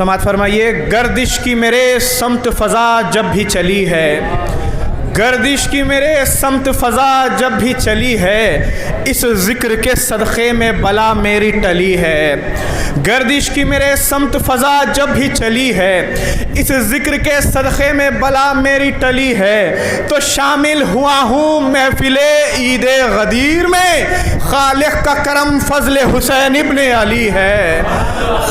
समात फरमाइए। गर्दिश की मेरे समत फ़ज़ा जब भी चली है, गर्दिश की मेरे समत फ़ज़ा जब भी चली है, इस ज़िक्र के सदक़े में बला मेरी टली है। गर्दिश की मेरे समत फ़ज़ा जब भी चली है, इस ज़िक्र के सदक़े में बला मेरी टली है। तो शामिल हुआ हूँ महफ़िले ईद गदीर में, खालिक़ का करम फ़ज़ल हुसैन इब्न अली है,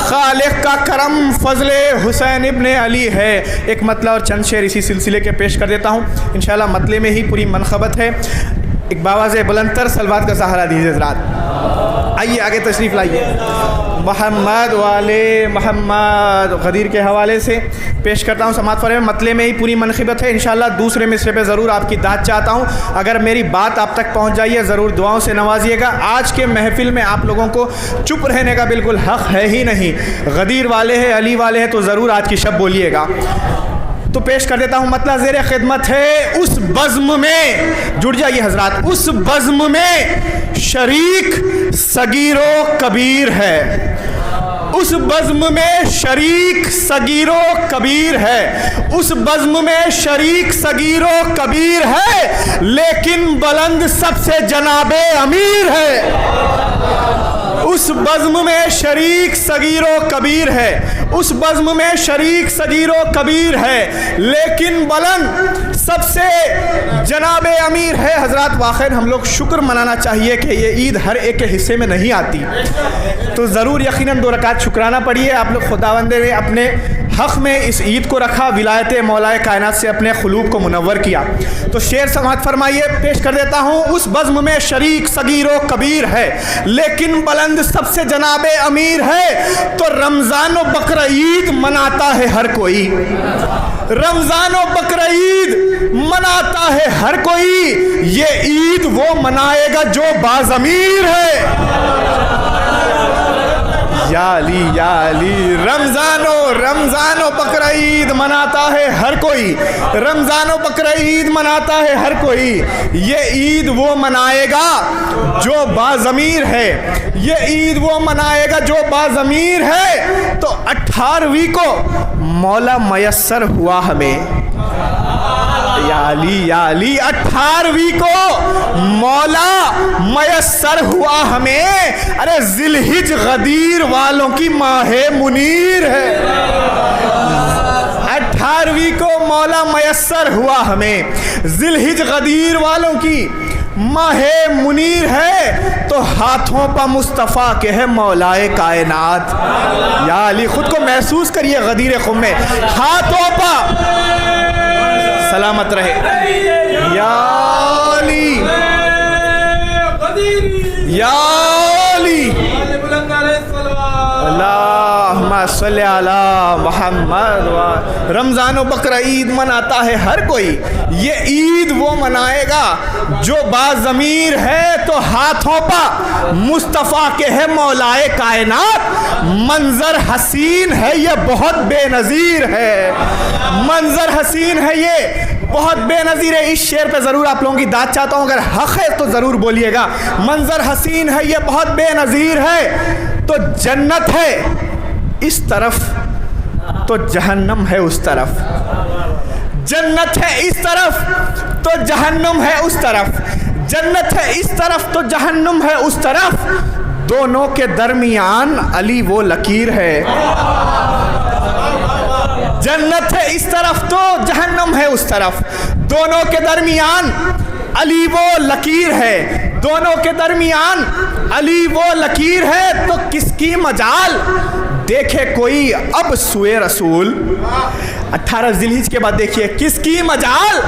खालिक़ का करम फ़ज़ल हुसैन इब्न अली है। एक मतला और चंद शेर इसी सिलसिले के पेश कर देता हूँ, इंशाअल्लाह मतले में ही पूरी मनखबत है। एक बावाज़े बुलंदतर सलवात का सहारा दीजिए हज़रात। आइए आगे तशरीफ़ लाइए। मोहम्मद वाले मोहम्मद गदीर के हवाले से पेश करता हूँ समात फरमाइए। मतले में ही पूरी मनखबत है, इंशाअल्लाह दूसरे मिसरे पे ज़रूर आपकी दाद चाहता हूँ। अगर मेरी बात आप तक पहुँच जाइए ज़रूर दुआओं से नवाजिएगा। आज के महफ़िल में आप लोगों को चुप रहने का बिल्कुल हक़ है ही नहीं। गदीर वाले हैं, अली वाले हैं, तो ज़रूर आज की शब बोलिएगा। तो पेश कर देता हूँ, मतलब ज़ेरे खिदमत है। उस बज़्म में जुड़ जाइए हज़रात, उस बज़्म में शरीक सगीरो कबीर है, उस बज़्म में शरीक सगीरो कबीर है, उस बज़्म में शरीक सगीरो कबीर है, लेकिन बुलंद सबसे जनाबे अमीर है। उस बज़्म में शरीक सगीरो कबीर है, उस बज़्म में शरीक सगीरो कबीर है, लेकिन बुलंद सबसे जनाबे अमीर है। हज़रात वाक़ई हम लोग शुक्र मनाना चाहिए कि ये ईद हर एक के हिस्से में नहीं आती, तो ज़रूर यकीनन 2 रकात शुक्राना पढ़िए। आप लोग खुदावंद ने अपने हक़ में इस ईद को रखा, विलायत मौलाए कायनात से अपने क़ुलूब को मुनव्वर किया। तो शेर समात फरमाइए, पेश कर देता हूँ। उस बज़्म में शरीक सगीरो कबीर है, लेकिन बुलंद सबसे जनाबे अमीर है। तो रमज़ान व बकर ईद मनाता है हर कोई, रमज़ान व बकर ईद मनाता है हर कोई, ये ईद वो मनाएगा जो बाज़मीर है। या अली रमज़ान व बकर ईद मनाता है हर कोई, रमज़ान व बकर ईद मनाता है हर कोई, ये ईद वो मनाएगा जो बाज़मीर है, ये ईद वो मनाएगा जो बाज़मीर है। तो 18वीं को मौला मयस्सर हुआ हमें, या अली 18वीं को मौला मयस्सर हुआ हमें। अरे ज़िलहिज गदीर वालों की माहे मुनीर है, 18वीं को मौला मयस्सर हुआ हमें, ज़िलहिज गदीर वालों की माहे मुनीर है। तो हाथों पर मुस्तफ़ा के है मौलाए कायनात। या अली खुद को महसूस करिए गदीर खुम में, हाथों पर सलामत रहे। या अली या अली अल्लाहुम्मा सल्ली अला मुहम्मद। रमज़ान व बकर ईद मनाता है हर कोई, ये ईद वो मनाएगा जो बाज़मीर है। तो हाथों पर मुस्तफ़ा के है मौलाए कायनात। मंजर हसीन है ये बहुत बेनज़ीर है, मंजर हसीन है ये बहुत बेनज़ीर है। इस शेर पे ज़रूर आप लोगों की दाद चाहता हूँ, अगर हक़ है तो ज़रूर बोलिएगा। मंजर हसीन है ये बहुत बेनज़ीर है। तो जन्नत है इस तरफ तो जहन्नम है उस तरफ, जन्नत है इस तरफ तो जहन्नम है उस तरफ, जन्नत है इस तरफ तो जहन्नम है उस तरफ। दोनों के दरमियान अली वो लकीर है। जन्नत है इस तरफ तो जहन्नम है उस तरफ, दोनों के दरमियान अली वो लकीर है, दोनों के दरमियान अली वो लकीर है। तो किसकी मजाल देखे कोई अब सुए रसूल। 18 ज़िलहिज के बाद देखिए, किसकी मजाल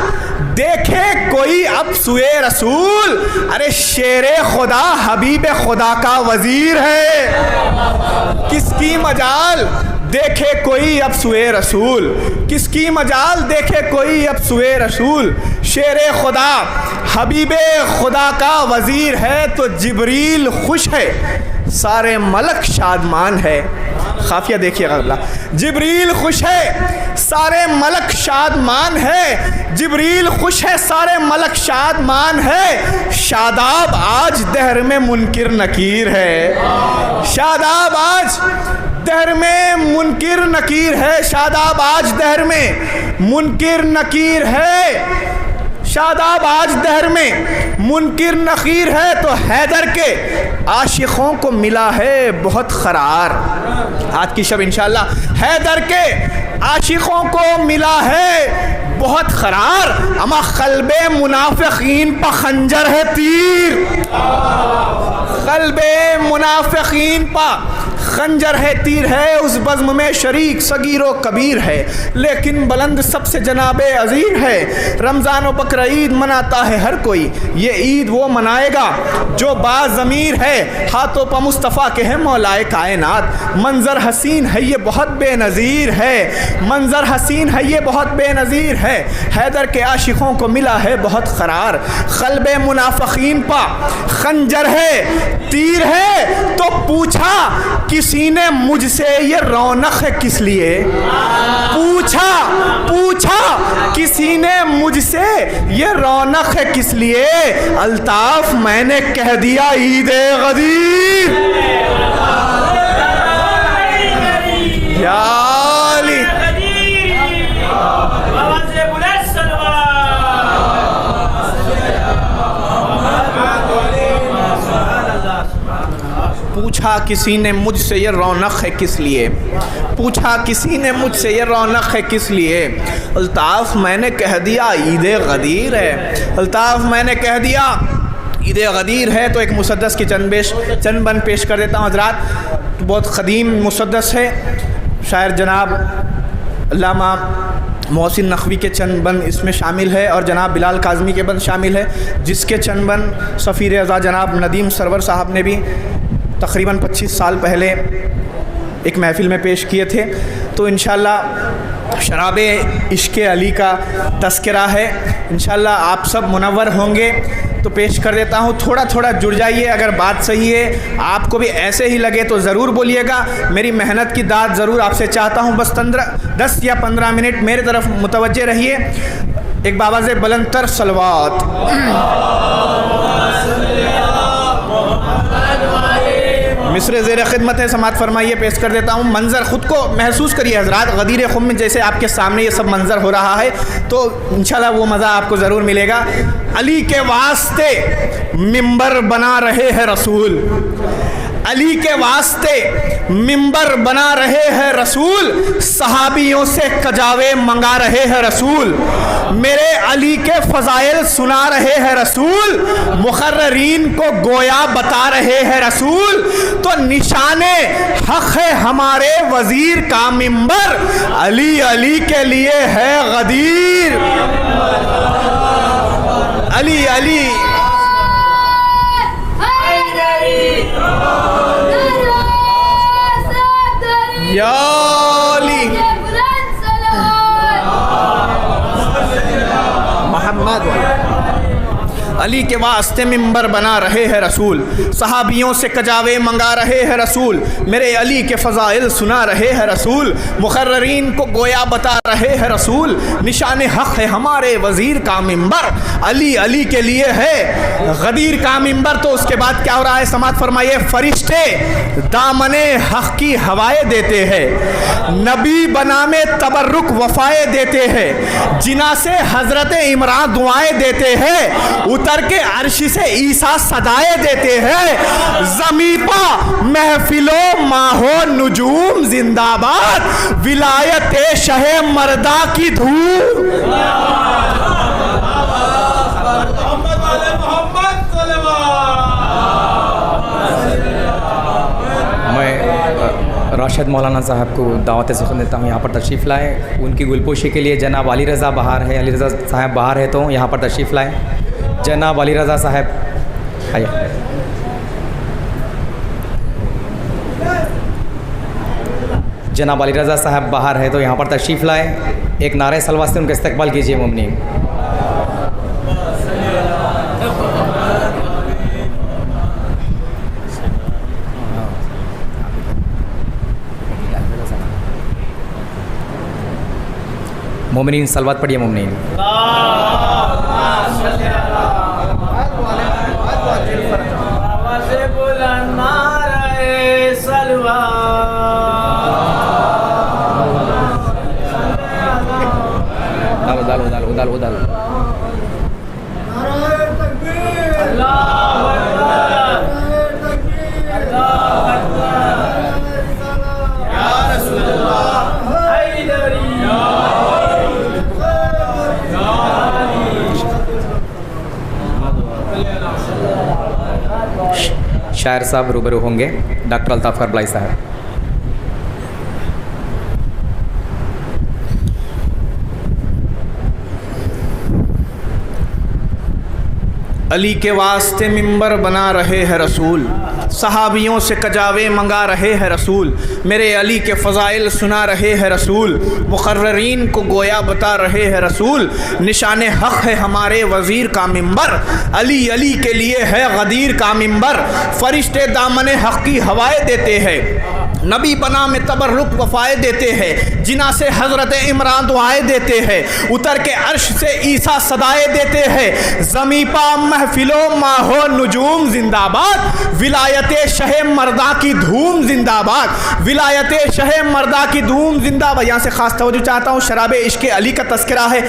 देखे कोई अब सुए रसूल। अरे शेरे खुदा हबीब खुदा का वजीर है। किसकी मजाल देखे कोई अब सुए रसूल, किसकी मजाल देखे कोई अब सुए रसूल। शेरे खुदा हबीबे खुदा का वजीर है। तो जिब्रील खुश है सारे मलक शादमान है। काफिया देखिएगा अगला, जिब्रील खुश है सारे मलक शादमान है, जिब्रील खुश है सारे मलक शादमान है। शादाब आज दहर में मुनकिर नकीर है, शादाब आज दहर में मुनकिर नकीर है शादाब, आज दहर में मुनकिर नकीर है शादाब, आज दहर में मुनकिर नकीर है। तो हैदर के आशिकों को मिला है बहुत करार। आज की शब इंशाअल्लाह हैदर के आशिकों को मिला है बहुत करार। अमा क़ल्बे मुनाफ़िक़ीन पर खंजर है तीर, क़ल्बे मुनाफ़िक़ीन पर खंजर है तीर है। उस बज़्म में शरीक सगीर व कबीर है, लेकिन बुलंद सबसे जनाबे अज़ीर है। रमज़ान व बकर ईद मनाता है हर कोई, ये ईद वो मनाएगा जो बाज़मीर है। हाथों पर मुस्तफ़ा के है मौलाए कायनात। मंज़र हसीन है ये बहुत बेनज़ीर है, मंज़र हसीन है ये बहुत बेनज़ीर है। हैदर के आशिकों को मिला है बहुत करार। क़ल्बे मुनाफ़िक़ीन पर खंजर है तीर है। तो पूछा किसी ने मुझसे ये रौनक है किस लिए, पूछा किसी ने मुझसे ये रौनक है किस लिए। अल्ताफ़ मैंने कह दिया ईद-ए गदीर। या अली पूछा किसी ने मुझसे ये रौनक है किस लिए, पूछा किसी ने मुझसे ये रौनक है किस लिए। अल्ताफ़ मैंने कह दिया ईद-ए गदीर है, अल्ताफ़ मैंने कह दिया ईद-ए गदीर है। तो एक मुसद्दस की चंद बन पेश कर देता हूँ हज़रात। बहुत क़दीम मुसद्दस है, शायर जनाब अल्लामा मोहसिन नक़वी के चंद बन इसमें शामिल है और जनाब बिलाल काज़मी के बंद शामिल है, जिसके चंद बन सफ़ीर अज़ा जनाब नदीम सरवर साहब ने भी तकरीबन 25 साल पहले एक महफ़िल में पेश किए थे। तो इंशाअल्लाह शराबे इश्क़ अली का तज़किरा है, इंशाअल्लाह आप सब मुनव्वर होंगे। तो पेश कर देता हूँ, थोड़ा थोड़ा जुड़ जाइए। अगर बात सही है, आपको भी ऐसे ही लगे तो ज़रूर बोलिएगा। मेरी मेहनत की दाद ज़रूर आपसे चाहता हूँ। बस 10 या 15 मिनट मेरे तरफ मुतवज्जे रहिए। एक बावाज़े बुलंदतर सलवात। मिस्र ज़ेर ख़िदमत है, समात फरमाइए। पेश कर देता हूँ। मंज़र ख़ुद को महसूस करिए हज़रात, गदीर ख़ुम में जैसे आपके सामने ये सब मंज़र हो रहा है, तो इंशाअल्लाह वो मज़ा आपको ज़रूर मिलेगा। अली के वास्ते मिंबर बना रहे हैं रसूल, अली के वास्ते मिंबर बना रहे हैं रसूल। सहाबियों से कजावे मंगा रहे हैं रसूल, मेरे अली के फ़ज़ाइल सुना रहे हैं रसूल। मुक़र्ररीन को गोया बता रहे हैं रसूल। तो निशाने हक़ है हमारे वज़ीर का मिंबर, अली अली के लिए है गदीर। अली अली या अली मोहम्मद। अली के वास्ते मिंबर बना रहे हैं रसूल, सहाबियों से कजावे मंगा रहे हैं रसूल। मेरे अली के फ़ज़ाइल सुना रहे हैं रसूल, मुक़र्ररीन को गोया बता रहे हैं रसूल। निशान हक़ है हमारे वज़ीर का मिंबर, अली अली के लिए है गदीर का मिंबर। तो उसके बाद क्या हो रहा है, समात फरमाइए। फ़रिश्ते दामने हक़ की हवाएं देते हैं, नबी बना में तबर्रुक वफ़ाएँ देते हैं, जिना से हज़रत इमरान दुआएँ देते हैं, उतर के अर्श से ईसा सदाए देते हैं। ज़मीपा महफिलों माहो नुजूम जिंदाबाद, विलायत शहे मर्दा की धूम। मैं राशिद मौलाना साहब को दावत से देता हूँ, यहाँ पर तशरीफ़ लाए। उनकी गुलपोशी के लिए जनाब अली रज़ा बाहर है, अली रज़ा साहब बाहर है, तो यहाँ पर तशरीफ़ लाए। जनाब अली रज़ा साहब आइए। जनाब अली रज़ा साहब बाहर है, तो यहाँ पर तशरीफ़ लाए। एक नारे सलवा से उनका इस्तकबाल कीजिए मुमनीन। मोमिनीन सलवात पढ़िए मोमिनीन। आवाज़ बुलंद नारे सलवात। शायर साहब रूबरू होंगे, डॉक्टर अल्ताफ़ करबलाई साहब। अली के वास्ते मिंबर बना रहे हैं रसूल, सहाबियों से कजावे मंगा रहे हैं रसूल, मेरे अली के फ़ज़ाइल सुना रहे हैं रसूल, मुक़र्ररीन को गोया बता रहे हैं रसूल, निशान हक़ है हमारे वज़ीर का मिंबर, अली अली के लिए है गदीर का मिंबर, फ़रिश्ते दामन हक़ की हवाएं देते हैं, नबी बना में तबर्रुक वफ़ाए देते हैं, जिना से हज़रत इमरान दुआएं देते हैं, उतर के अर्श से ईसा सदाए देते हैं, ज़मी पा महफिलो माहो नुजूम जिंदाबाद, विलायत शहे मर्दा की धूम जिंदाबाद, विलायत शहे मर्दा की धूम जिंदाबाद। यहाँ से ख़ास तवज्जो चाहता हूँ, शराब इश्क़ अली का तस्करा है,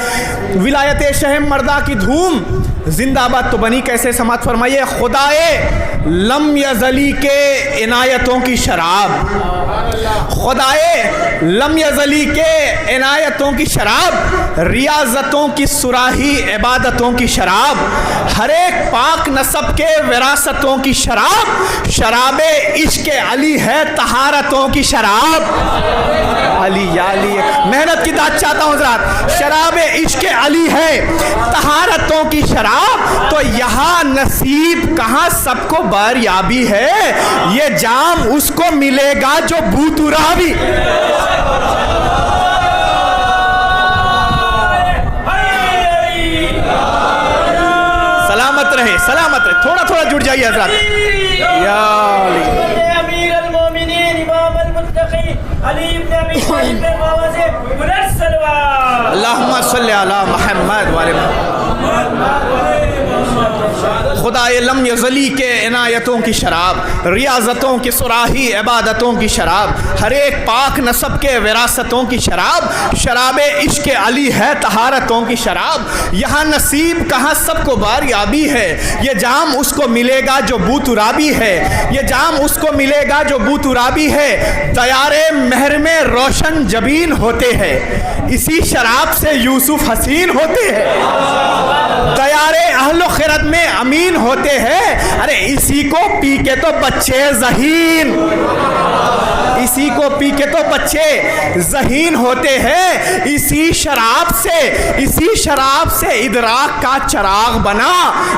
विलायत शहे मर्दा की धूम जिंदाबाद तो बनी कैसे, समात फरमाइए, खुदाए लम यज़ली के इनायतों की शराब, खुदाए लम यज़ली के इनायतों की शराब, रियाजतों की सुराही इबादतों की शराब, हर एक पाक नसब के विरासतों की शराब, शराबे इश्क़ अली है तहारतों की शराब। अली या अली, मेहनत की दाद चाहता हूँ ज़रा, शराबे इश्क़ अली है तहारतों की शराब, तो यहाँ नसीब कहाँ सबको बारियाबी है, ये जाम उसको मिलेगा जो बूतुराबी। सलामत रहे, सलामत रहे, थोड़ा थोड़ा जुड़ जाइए हज़रात। या अमीर अल-मोमिनीन इमाम अल-मुत्तक़ीन अली इब्न अबी तालिब के बाबा से अल्लाहुम्मा सल्ली अला मुहम्मद वाले खुदा लम यज़ली के इनायतों की शराब, रियाजतों की सुराही इबादतों की शराब, हर एक पाक नसब के विरासतों की शराब, शराब इश्क़ अली है तहारतों की शराब, यहाँ नसीब कहाँ सबको बारियाबी है, ये जाम उसको मिलेगा जो बूतुराबी है, ये जाम उसको मिलेगा जो बूतुराबी है, दयारे महर में रोशन जबीन होते हैं, इसी शराब से यूसुफ हसीन होते हैं, दयारे अहलो खिरत में अमीन होते हैं, अरे इसी को पी के तो बच्चे ज़हीन, इसी को पी के तो बच्चे ज़हीन होते हैं, इसी शराब से इदराक का चराग बना,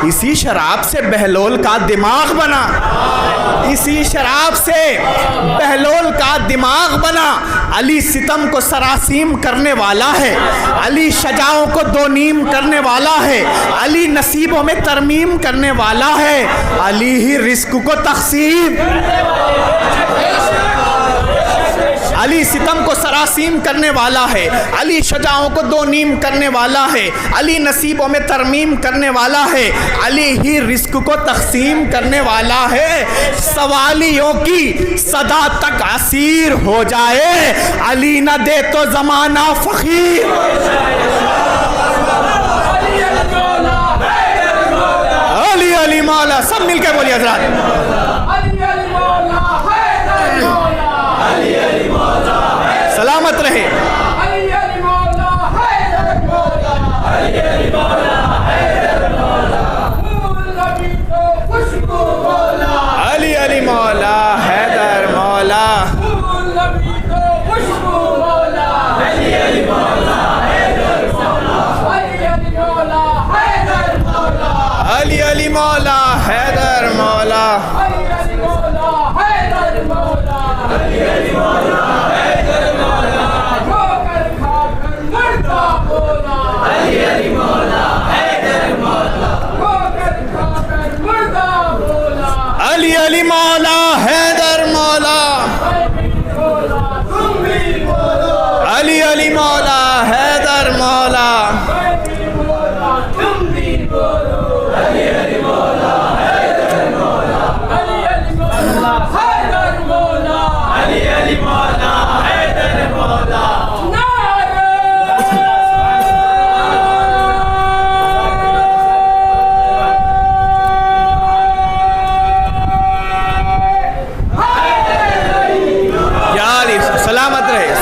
इसी शराब से बहलोल का दिमाग बना, इसी शराब से बहलोल का दिमाग बना। अली सितम को सरासीम करने वाला है, अली शजाओं को दो नीम करने वाला है, अली नसीबों में तरमीम करने वाला है, अली ही रिस्क को तक़सीम, अली सितम को सरासीम करने वाला है, अली शजाओं को दो नीम करने वाला है, अली नसीबों में तरमीम करने वाला है, अली ही रिस्क को तक़सीम करने वाला है, सवालियों की सदा तक असीर हो जाए, अली न दे तो ज़माना फ़कीर। अली अली मौला, सब मिलकर बोलिए हज़रात, सलामत रहे। अली अली मौला हैदर मौला, अली अली मौला हैदर मौला, नबी को खुशबू मौला, अली अली मौला हैदर मौला, नबी को खुशबू मौला, अली अली मौला हैदर मौला, अली अली मौला हैदर मौला, अली अली मौला हैदर मौला, अली अली मौला हैदर मौला, अली अली मौला हैदर मौला, ठोकर खाकर मरता बोला, अली अली मौला हैदर मौला, ठोकर खाकर मरता बोला, अली अली मौला हैदर मौला, तुम भी बोलो, अली अली मौला हैदर मौला, तुम भी बोलो, अली अली मौला हैदर मौला, अली अली मौला हैदर मौला, अली अली मौला हैदर मौला। सलामत रहे।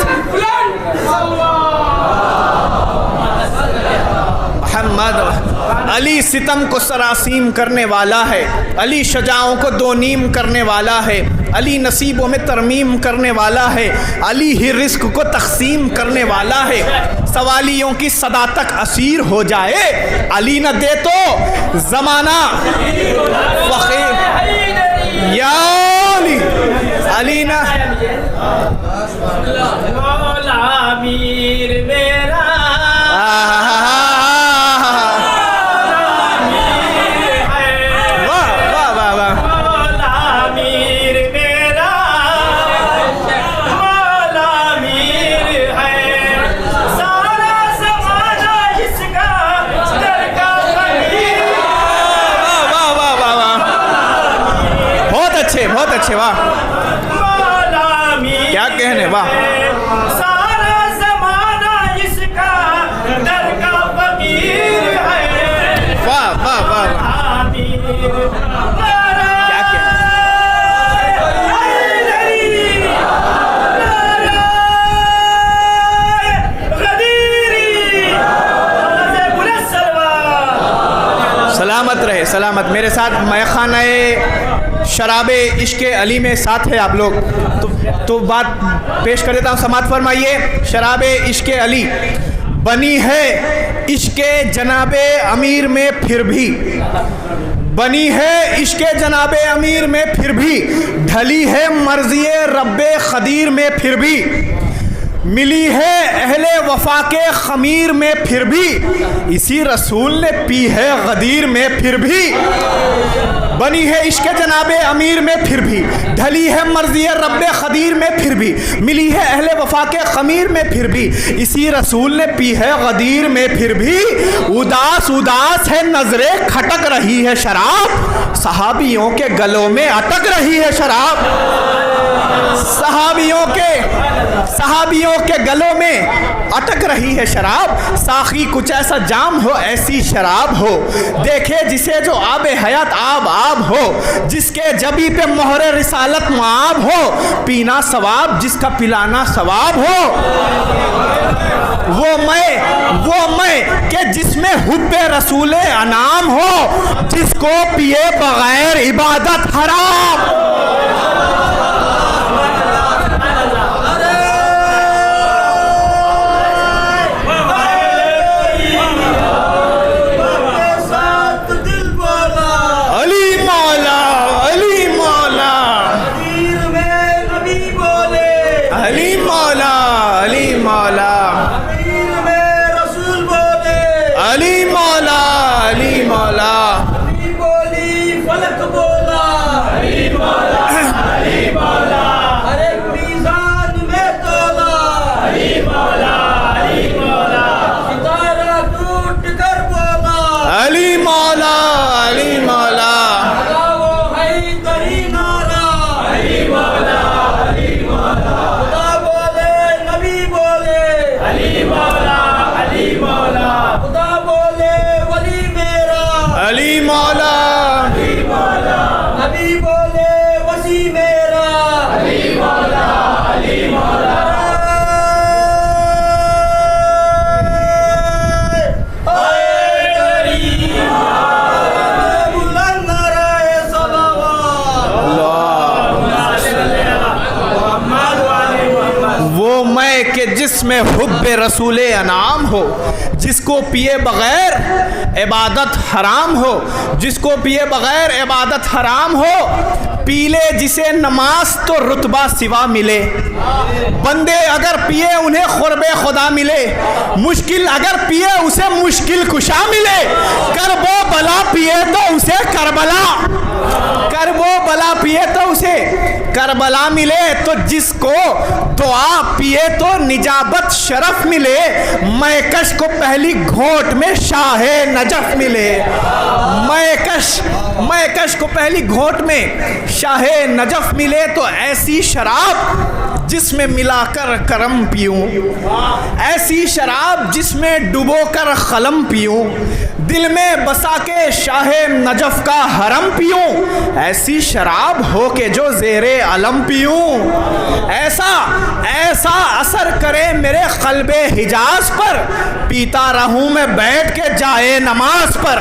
अली सितम को सरासीम करने वाला है, अली शजाओं को दो नीम करने वाला है, अली नसीबों में तरमीम करने वाला है, अली ही रिस्क को तकसीम करने वाला है। सवालियों की सदा तक असीर हो जाए, अली न दे तो ज़माना फ़कीर या अली, अली न अमीर मेरा अच्छे, वाह क्या कहने, वाह सारा ज़माना इसका दर का फकीर है, वाह वाह वाह क्या कहने। सलामत रहे, सलामत। मेरे साथ मैखाना शराबे इश्क़ अली में साथ है आप लोग, तो बात पेश कर देता हूँ, समात फरमाइए। शराबे इश्क़ अली बनी है इश्क़ जनाबे अमीर में फिर भी, बनी है इश्क़ जनाबे अमीर में फिर भी, ढली है मर्ज़ी रब्बे ख़दीर में फिर भी, मिली है अहले वफा के खमीर में फिर भी, इसी रसूल ने पी है गदीर में फिर भी, बनी है इश्क़ जनाबे अमीर में फिर भी, ढली है मर्ज़ी रब्बे खदीर में फिर भी, मिली है अहले वफा के खमीर में फिर भी, इसी रसूल ने पी है गदीर में फिर भी, उदास उदास है नजरें खटक रही है शराब, सहाबियों के गलों में अटक रही है शराब, सहाबियों के गलों में अटक रही है शराब, साखी कुछ ऐसा जाम हो ऐसी शराब हो, देखे जिसे जो आबे हयात आब हो, जिसके जबी पे मोहरे रिसालत मुआब हो, पीना सवाब जिसका पिलाना सवाब हो, वो मैं के जिसमें हुब्बे रसूल अनाम हो, जिसको पिए बगैर इबादत हराम। जिसमें हुब्बे रसूले अनाम हो, जिसको पिए बगैर इबादत हराम हो, जिसको पिए बगैर इबादत हराम हो, पीले जिसे नमाज तो रुतबा सिवा मिले, बंदे अगर पिए उन्हें खुरबे खुदा मिले, मुश्किल अगर पिए उसे मुश्किल कुशा मिले, करबो बला पिए तो उसे करबला, करबो बला पिए तो उसे करबला मिले, तो जिसको दुआ पिए तो निजाबत शरफ मिले, मैकश को पहली घोट में शाहे नजफ मिले, मैकश को पहली घोट में शाहे नजफ मिले, तो ऐसी शराब जिसमें मिलाकर करम पीऊं, ऐसी शराब जिसमें डुबोकर खलम पीऊं, दिल में बसा के शाहे नजफ का हरम पीऊं, ऐसी शराब हो के जो ज़ेरे अलम पीऊं, ऐसा असर करे करे मेरे क़ल्बे हिजाज पर, पीता रहूं मैं बैठ के जाए नमाज पर,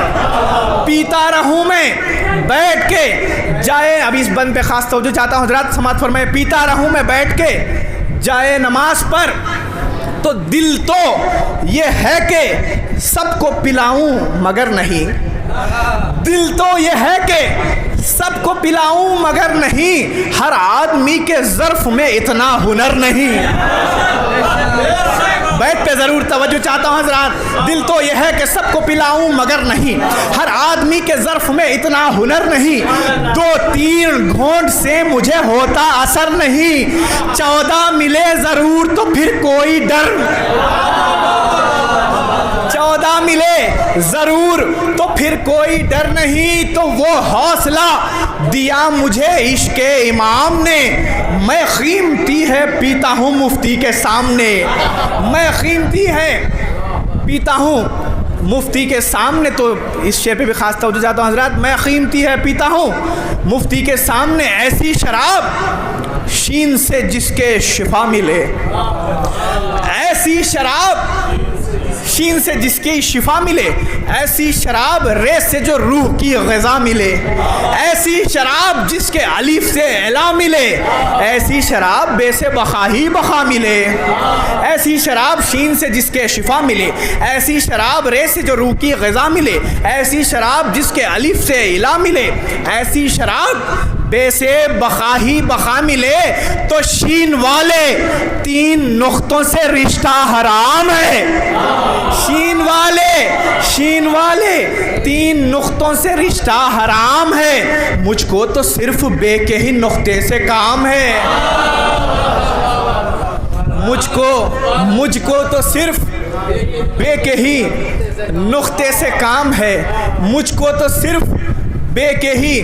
पीता रहूं मैं बैठ के जाए। अब इस बंद पे खास तवज्जो चाहता हूँ हज़रात, समाअत फरमाए। पीता रहूं मैं बैठ के जाए नमाज पर, तो दिल तो ये है कि सबको पिलाऊं मगर नहीं, दिल तो ये है कि सबको पिलाऊं मगर नहीं, हर आदमी के ज़र्फ़ में इतना हुनर नहीं। बैठ पे ज़रूर तवज्जो चाहता हूँ हज़रात। दिल तो यह है कि सबको पिलाऊं मगर नहीं, हर आदमी के ज़र्फ़ में इतना हुनर नहीं, 2-3 घोंट से मुझे होता असर नहीं, 14 मिले ज़रूर तो फिर कोई डर, 14 मिले ज़रूर तो फिर कोई डर नहीं। तो वो हौसला दिया मुझे इश्क़े इमाम ने, मैं कीमती है पीता हूँ मुफ्ती के सामने, मैं कीमती है पीता हूँ मुफ्ती के सामने। तो इस शेर पे भी खास तवज्जो चाहता हूँ हज़रात। मैं कीमती है पीता हूँ मुफ्ती के सामने, ऐसी शराब शीन से जिसके शिफा मिले, ऐसी शराब शीन से जिसकी शिफा मिले, ऐसी शराब रे से जो रूह की ग़िज़ा मिले, ऐसी शराब जिसके अलिफ से एला मिले, ऐसी शराब बे से बखा ही बखा मिले, ऐसी शराब शीन से जिसके शिफा मिले, ऐसी शराब रे से जो रूह की ग़िज़ा मिले, ऐसी शराब जिसके अलिफ से इला मिले, ऐसी शराब बे से बखा ही बखा मिले। तो शीन वाले 3 नुक्तों से रिश्ता हराम है, शीन वाले 3 नुक्तों से रिश्ता हराम है, मुझको तो सिर्फ बे के ही नुक्ते से काम है, मुझको तो सिर्फ बे के ही नुक्ते से काम है, मुझको तो सिर्फ बे के ही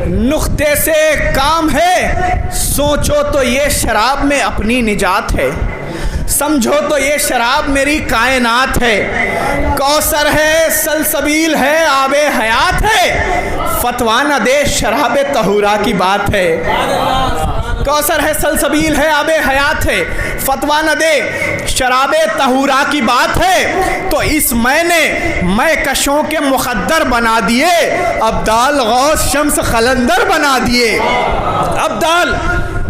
नुक्ते से काम है। सोचो तो ये शराब में अपनी निजात है, समझो तो ये शराब मेरी कायनात है, कौसर है सलसबील है आबे हयात है, फतवा न दे शराब तहूरा की बात है, कौसर है सलसबील है आबे हयात है, फतवा न दे शराब तहूरा की बात है। तो इस मैं कशों के मुक़द्दर बना दिए, अब्दाल गौस शम्स खलंदर बना दिए, अब्दाल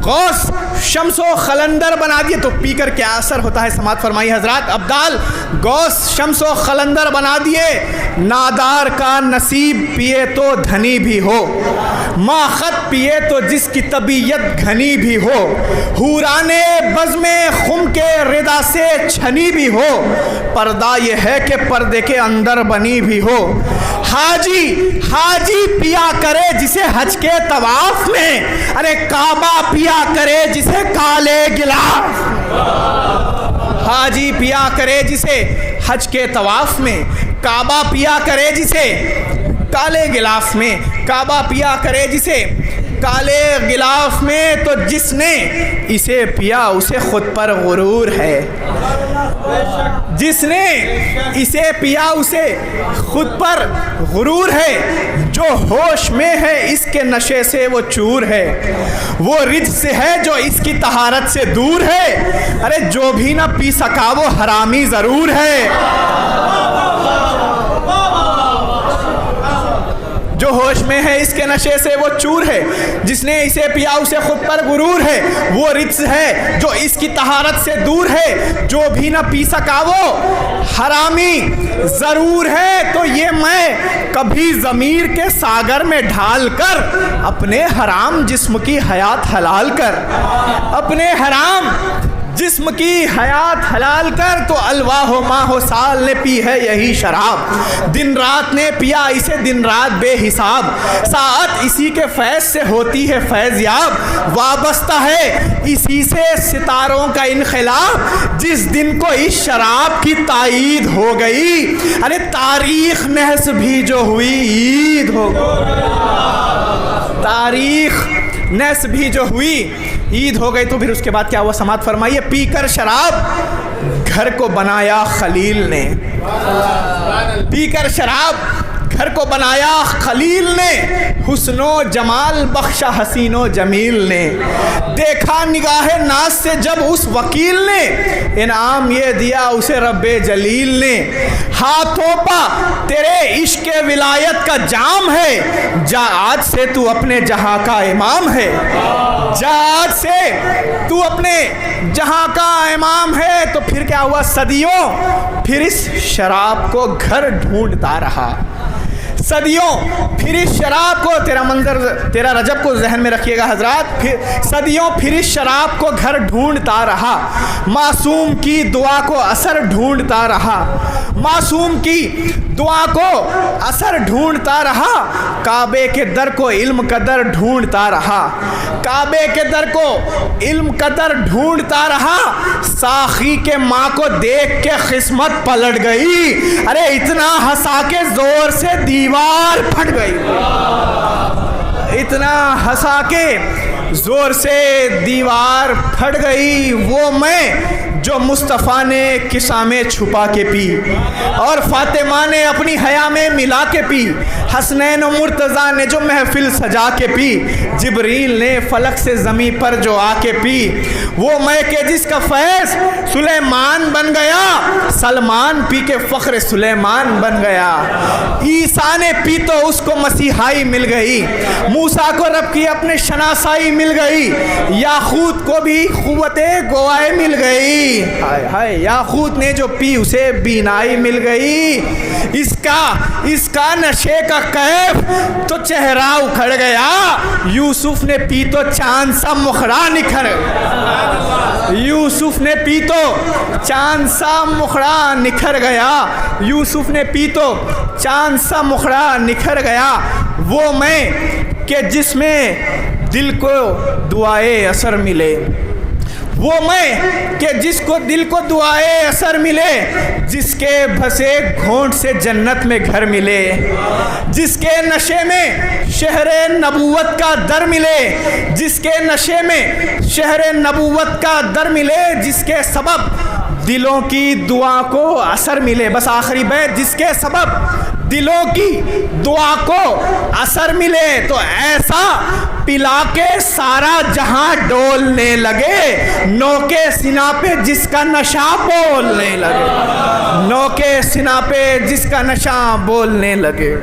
गौस शम्स व खलंदर बना दिए। तो पीकर क्या असर होता है, समाअत फरमाइए हज़रात। अब्दाल गौस शम्स व खलंदर बना दिए, नादार का नसीब पिए तो धनी भी हो, माखत पिए तो जिसकी तबीयत घनी भी हो, हूराने बज़्मे खुम के रिदा से छनी भी हो, पर्दा ये है कि पर्दे के अंदर बनी भी हो, हाजी पिया करे जिसे हज के तवाफ में, अरे काबा पिया करे जिसे काले गिलाफ, हाजी पिया करे जिसे हज के तवाफ में, काबा पिया करे जिसे काले गिलाफ में, काबा पिया करे जिसे काले गिलाफ में। तो जिसने इसे पिया उसे खुद पर गुरूर है, जिसने इसे पिया उसे खुद पर गुरूर है, जो होश में है इसके नशे से वो चूर है, वो रिज्स से है जो इसकी तहारत से दूर है, अरे जो भी ना पी सका वो हरामी ज़रूर है, जो होश में है इसके नशे से वो चूर है, जिसने इसे पिया उसे खुद पर गुरूर है, वो रिज्स है जो इसकी तहारत से दूर है, जो भी ना पी सका वो हरामी ज़रूर है। तो ये मैं कभी ज़मीर के सागर में ढाल कर, अपने हराम जिस्म की हयात हलाल कर, अपने हराम जिस्म की हयात हलाल कर। तो अलवा हो माह हो साल ने पी है यही शराब, दिन रात ने पिया इसे दिन रात बेहिसाब, साथ इसी के फैज़ से होती है फैज़ याब, वाबस्ता है इसी से सितारों का इनखिलाब, जिस दिन को इस शराब की ताईद हो गई, अरे तारीख नहस भी जो हुई ईद हो गई, तारीख नहस भी जो हुई ईद हो गई। तो फिर उसके बाद क्या हुआ, समाअत फरमाइए। पीकर शराब घर को बनाया खलील ने, पीकर शराब घर को बनाया खलील ने, हुस्नो जमाल बख्शा हसीनो जमील ने। देखा निगाहे नाज से जब उस वकील ने, इनाम ये दिया उसे रब्बे जलील ने। हाथों पा तेरे इश्क विलायत का जाम है, जा आज से तू अपने जहां का इमाम है। जा आज से तू अपने जहां का इमाम है। तो फिर क्या हुआ? सदियों फिर इस शराब को घर ढूंढता रहा। सदियों फिर इस शराब को, तेरा मंजर, तेरा रजब को जहन में रखिएगा हजरात, फिर सदियों फिर इस शराब को घर ढूंढता रहा। मासूम की दुआ को असर ढूंढता रहा। मासूम की दुआ को असर ढूंढता रहा। काबे के दर को इल्म कदर ढूंढता रहा। काबे के दर को इल्म कदर ढूंढता रहा। साखी के माँ को देख के किस्मत पलट गई। अरे इतना हंसा के जोर से दीवार फट गई। इतना हंसा के जोर से दीवार फट गई। वो मैं जो मुस्तफ़ा ने किस्सा में छुपा के पी, और फातिमा ने अपनी हया में मिला के पी, हसनैन और मुर्तज़ा ने जो महफिल सजा के पी, जिब्रील ने फलक से ज़मी पर जो आके पी। वो मैं के जिसका फैज़ सुलेमान बन गया, सलमान पी के फ़ख्र सुलेमान बन गया। ईसा ने पी तो उसको मसीहाई मिल गई। मूसा को रब की अपने शनासाई मिल गई। याकूत को भी क़ुव्वते गोवाए मिल गई। हाय हाय, याकूत ने जो पी उसे बीनाई मिल गई। इसका नशे का कैफ तो चेहरा उखड़ गया। यूसुफ ने पी तो चांद सा मुखड़ा निखर, यूसुफ ने पी तो चांद सा मुखड़ा निखर गया। यूसुफ ने पी तो चांद सा मुखड़ा निखर गया। वो मैं कि जिसमें दिल को दुआए असर मिले। वो मैं कि जिसको दिल को दुआए असर मिले, जिसके भसे घोंट से जन्नत में घर मिले, जिसके नशे में शहरे नबूवत का दर मिले, जिसके नशे में शहरे नबूवत का दर मिले, जिसके सबब दिलों की दुआ को असर मिले। बस आखिरी बैत, जिसके सबब दिलों की दुआ को असर मिले। तो ऐसा पिला के सारा जहां डोलने लगे, नौके सिना पे जिसका नशा बोलने लगे, नौके सिना पे जिसका नशा बोलने लगे।